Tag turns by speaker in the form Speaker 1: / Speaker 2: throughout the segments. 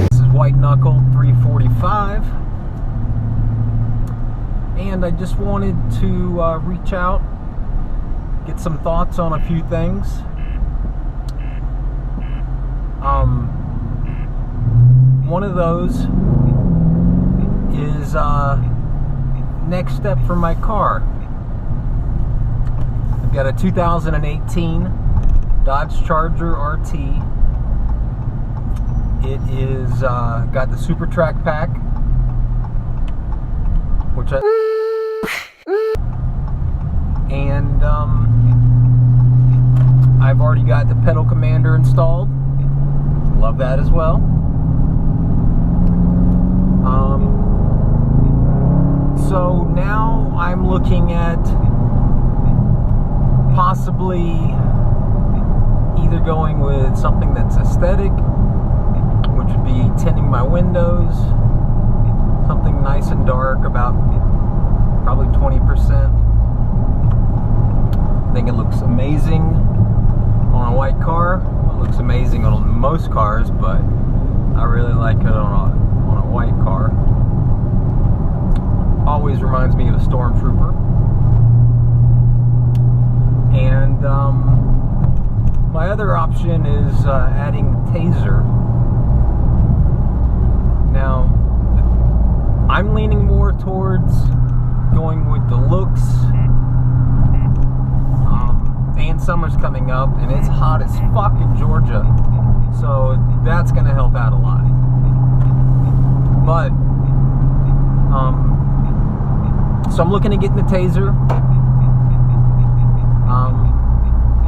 Speaker 1: This is White Knuckle 345, and I just wanted to reach out, get some thoughts on a few things. One of those is next step for my car. I've got a 2018 Dodge Charger RT. It is got the Super Track Pak, which and I've already got the pedal commander installed. Love that as well. So now I'm looking at possibly either going with something that's aesthetic, which would be tinting my windows, something nice and dark, about probably 20%. I think it looks amazing on a white car. It looks amazing on most cars, but I really like it on a white car. Always reminds me of a stormtrooper. And my other option is adding the Tazer. Now, I'm leaning more towards going with the looks. And summer's coming up, and it's hot as fuck in Georgia, so that's gonna help out a lot. But so I'm looking at getting the Tazer.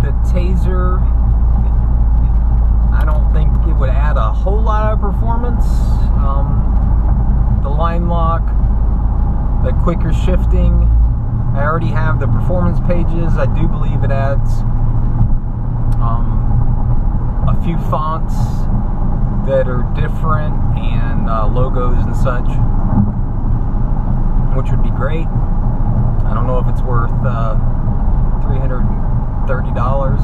Speaker 1: The Tazer, I don't think it would add a whole lot of performance. The line lock, the quicker shifting, I already have the performance pages. I do believe it adds a few fonts that are different, and logos and such, which would be great. I don't know if it's worth $330,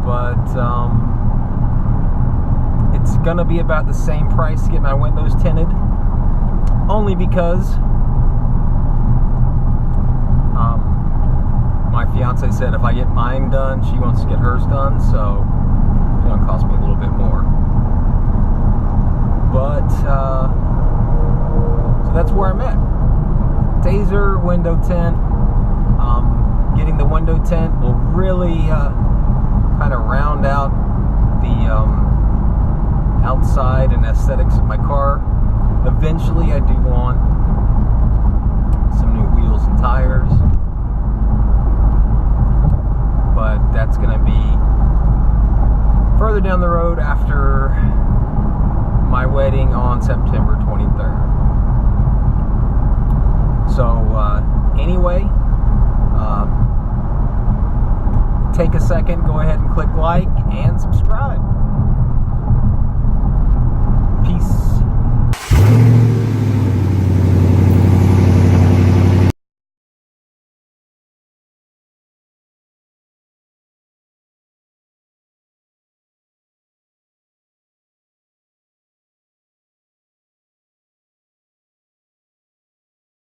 Speaker 1: but it's gonna be about the same price to get my windows tinted, only because my fiance said if I get mine done, she wants to get hers done, so it's going to cost me a little bit more. But so that's where I'm at. Tazer, window tint. Getting the window tint will really kind of round out the outside and aesthetics of my car. Eventually, I do want some new wheels and tires, but that's going to be further down the road after my wedding on September 23rd. So anyway, take a second, go ahead and click like and subscribe. Peace.